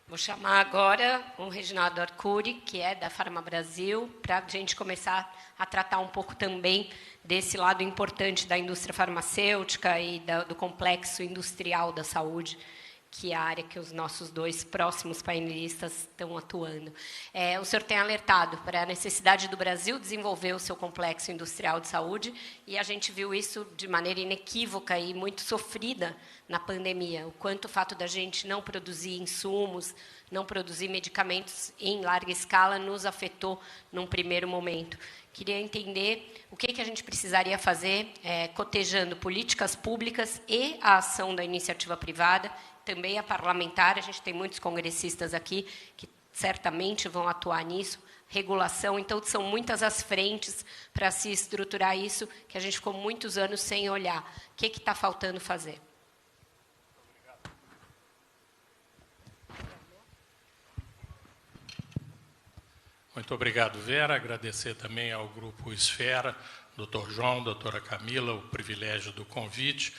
Vou chamar agora o Reginaldo Arcuri, que é da Farma Brasil, para a gente começar a tratar um pouco também desse lado importante da indústria farmacêutica e do complexo industrial da saúde, que é a área que os nossos dois próximos painelistas estão atuando. O senhor tem alertado para a necessidade do Brasil desenvolver o seu complexo industrial de saúde, e a gente viu isso de maneira inequívoca e muito sofrida na pandemia, o quanto o fato da gente não produzir insumos, não produzir medicamentos em larga escala nos afetou num primeiro momento. Queria entender o que a gente precisaria fazer, cotejando políticas públicas e a ação da iniciativa privada, também a parlamentar. A gente tem muitos congressistas aqui que certamente vão atuar nisso, regulação, então são muitas as frentes para se estruturar isso, que a gente ficou muitos anos sem olhar. O que está faltando fazer? Muito obrigado, Vera. Agradecer também ao Grupo Esfera, doutor João, doutora Camila, o privilégio do convite.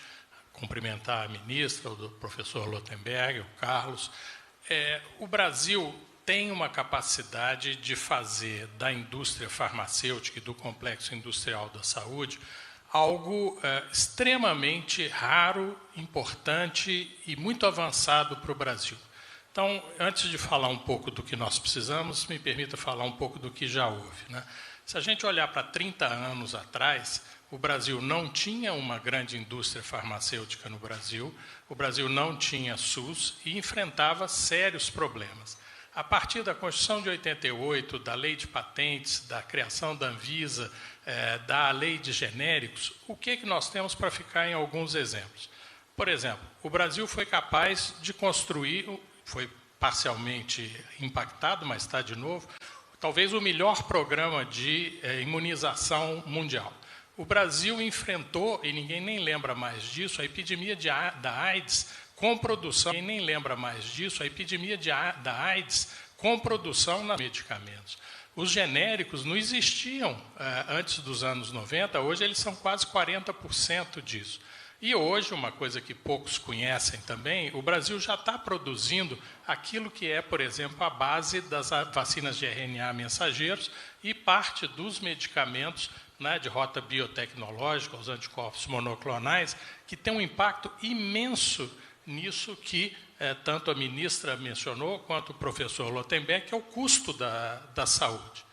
Cumprimentar a ministra, o professor Lotenberg, o Carlos. O Brasil tem uma capacidade de fazer da indústria farmacêutica e do complexo industrial da saúde algo extremamente raro, importante e muito avançado para o Brasil. Então, antes de falar um pouco do que nós precisamos, me permita falar um pouco do que já houve, né? Se a gente olhar para 30 anos atrás, o Brasil não tinha uma grande indústria farmacêutica no Brasil, o Brasil não tinha SUS e enfrentava sérios problemas. A partir da Constituição de 88, da Lei de Patentes, da criação da Anvisa, da Lei de Genéricos, o que nós temos para ficar em alguns exemplos? Por exemplo, o Brasil foi capaz de construir, foi parcialmente impactado, mas está de novo, talvez o melhor programa de imunização mundial. O Brasil enfrentou, e ninguém nem lembra mais disso, a epidemia da AIDS com produção, ninguém nem lembra mais disso, a epidemia da AIDS com produção nos medicamentos. Os genéricos não existiam antes dos anos 90, hoje eles são quase 40% disso. E hoje, uma coisa que poucos conhecem também, o Brasil já está produzindo aquilo que é, por exemplo, a base das vacinas de RNA mensageiros e parte dos medicamentos, né, de rota biotecnológica, os anticorpos monoclonais, que tem um impacto imenso nisso que tanto a ministra mencionou, quanto o professor Lotenberg, que é o custo da saúde.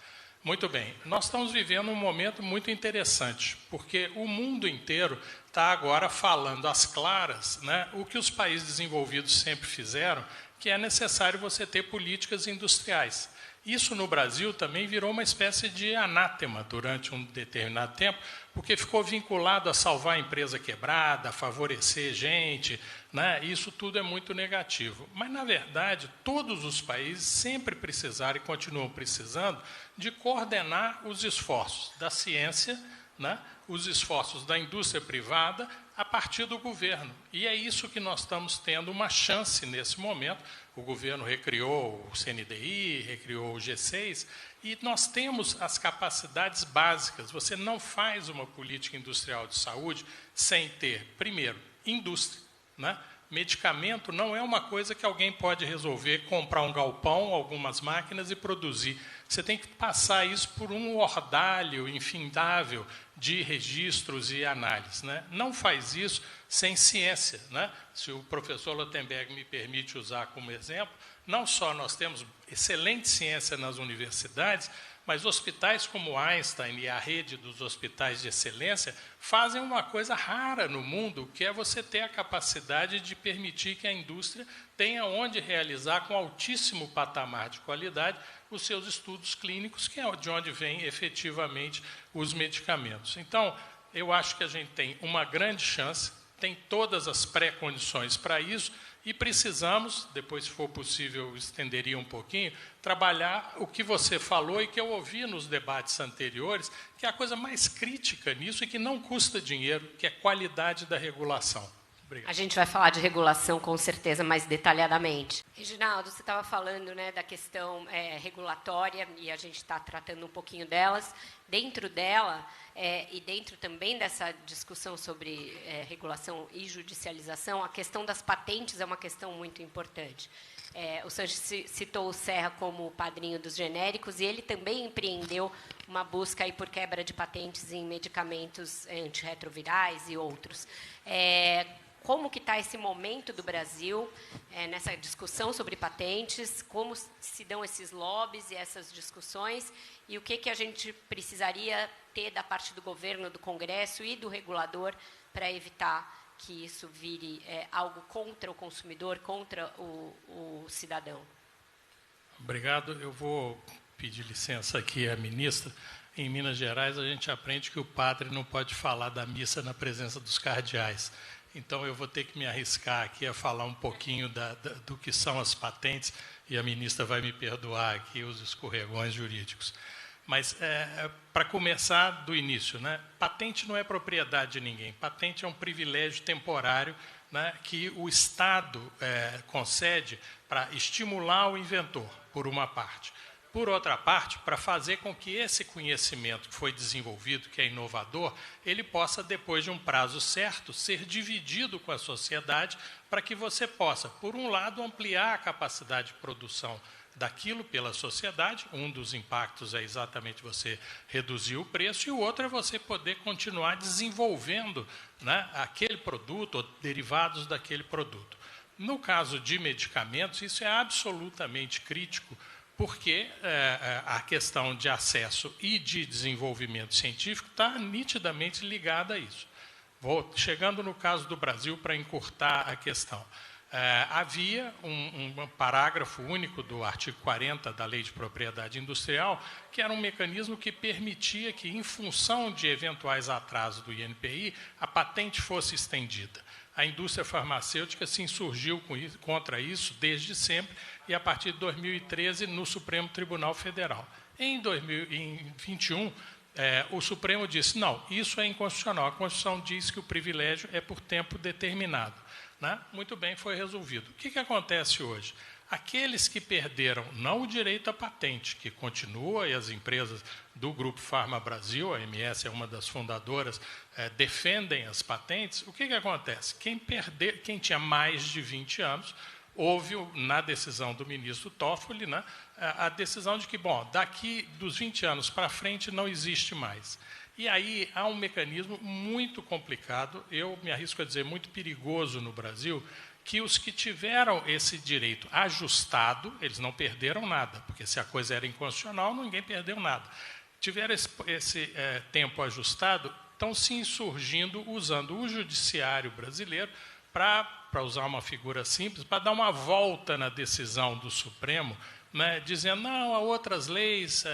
Muito bem, nós estamos vivendo um momento muito interessante, porque o mundo inteiro está agora falando às claras, né, o que os países desenvolvidos sempre fizeram, que é necessário você ter políticas industriais. Isso no Brasil também virou uma espécie de anátema durante um determinado tempo, porque ficou vinculado a salvar a empresa quebrada, a favorecer gente, né? Isso tudo é muito negativo. Mas, na verdade, todos os países sempre precisaram e continuam precisando de coordenar os esforços da ciência, né? Os esforços da indústria privada a partir do governo. E é isso que nós estamos tendo uma chance nesse momento. O governo recriou o CNDI, recriou o G6, e nós temos as capacidades básicas. Você não faz uma política industrial de saúde sem ter, primeiro, indústria, né? Medicamento não é uma coisa que alguém pode resolver, comprar um galpão, algumas máquinas e produzir. Você tem que passar isso por um ordalho infindável de registros e análises, né? Não faz isso sem ciência, né? Se o professor Lotenberg me permite usar como exemplo, não só nós temos excelente ciência nas universidades, mas hospitais como Einstein e a rede dos hospitais de excelência fazem uma coisa rara no mundo, que é você ter a capacidade de permitir que a indústria tenha onde realizar com altíssimo patamar de qualidade os seus estudos clínicos, que é de onde vêm efetivamente os medicamentos. Então, eu acho que a gente tem uma grande chance, tem todas as pré-condições para isso, e precisamos, depois, se for possível, estenderia um pouquinho, trabalhar o que você falou e que eu ouvi nos debates anteriores, que é a coisa mais crítica nisso e que não custa dinheiro, que é a qualidade da regulação. Obrigado. A gente vai falar de regulação, com certeza, mais detalhadamente. Reginaldo, você estava falando, né, da questão regulatória, e a gente está tratando um pouquinho delas. Dentro dela, e dentro também dessa discussão sobre regulação e judicialização, a questão das patentes é uma questão muito importante. O Sanches citou o Serra como o padrinho dos genéricos, e ele também empreendeu uma busca aí por quebra de patentes em medicamentos antirretrovirais e outros. Como que está esse momento do Brasil nessa discussão sobre patentes, como se dão esses lobbies e essas discussões, e o que a gente precisaria ter da parte do governo, do Congresso e do regulador para evitar que isso vire algo contra o consumidor, contra o cidadão. Obrigado. Eu vou pedir licença aqui à ministra. Em Minas Gerais, a gente aprende que o padre não pode falar da missa na presença dos cardeais. Então, eu vou ter que me arriscar aqui a falar um pouquinho do que são as patentes, e a ministra vai me perdoar aqui os escorregões jurídicos. Mas, para começar do início, né, patente não é propriedade de ninguém. Patente é um privilégio temporário, né, que o Estado concede para estimular o inventor, por uma parte. Por outra parte, para fazer com que esse conhecimento que foi desenvolvido, que é inovador, ele possa, depois de um prazo certo, ser dividido com a sociedade para que você possa, por um lado, ampliar a capacidade de produção daquilo pela sociedade. Um dos impactos é exatamente você reduzir o preço, e o outro é você poder continuar desenvolvendo, né, aquele produto ou derivados daquele produto. No caso de medicamentos, isso é absolutamente crítico, porque a questão de acesso e de desenvolvimento científico está nitidamente ligada a isso. Vou chegando no caso do Brasil para encurtar a questão. Havia um parágrafo único do artigo 40 da Lei de Propriedade Industrial, que era um mecanismo que permitia que, em função de eventuais atrasos do INPI, a patente fosse estendida. A indústria farmacêutica se insurgiu contra isso desde sempre, e a partir de 2013 no Supremo Tribunal Federal. Em 2021, o Supremo disse, não, isso é inconstitucional. A Constituição diz que o privilégio é por tempo determinado. Né? Muito bem, foi resolvido. O que acontece hoje? Aqueles que perderam não o direito à patente, que continua, e as empresas do Grupo Pharma Brasil, a MS é uma das fundadoras, defendem as patentes. O que acontece? Quem tinha mais de 20 anos, houve, na decisão do ministro Toffoli, né, a decisão de que, bom, daqui dos 20 anos para frente não existe mais. E aí há um mecanismo muito complicado, eu me arrisco a dizer muito perigoso no Brasil, que os que tiveram esse direito ajustado, eles não perderam nada, porque se a coisa era inconstitucional, ninguém perdeu nada. Tiveram esse tempo ajustado, estão se insurgindo usando o judiciário brasileiro para usar uma figura simples, para dar uma volta na decisão do Supremo, né, dizendo, não, há outras leis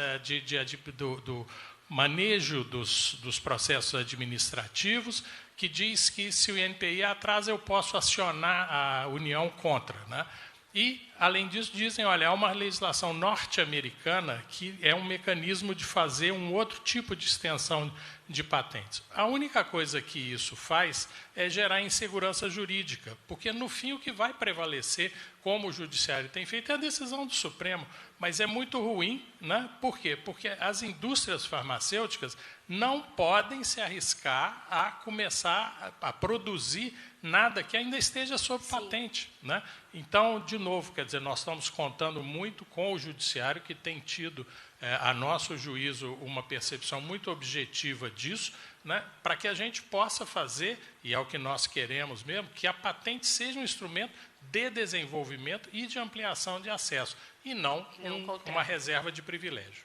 do manejo dos processos administrativos, que diz que, se o INPI atrasa, eu posso acionar a União contra. Né? E, além disso, dizem, olha, há uma legislação norte-americana que é um mecanismo de fazer um outro tipo de extensão de patentes. A única coisa que isso faz é gerar insegurança jurídica, porque, no fim, o que vai prevalecer, como o Judiciário tem feito, é a decisão do Supremo. Mas é muito ruim, né? Por quê? Porque as indústrias farmacêuticas não podem se arriscar a começar a produzir nada que ainda esteja sob patente. Né? Então, de novo, quer dizer, nós estamos contando muito com o Judiciário, que tem tido, a nosso juízo, uma percepção muito objetiva disso, né, para que a gente possa fazer, e é o que nós queremos mesmo, que a patente seja um instrumento de desenvolvimento e de ampliação de acesso, e não uma reserva de privilégio.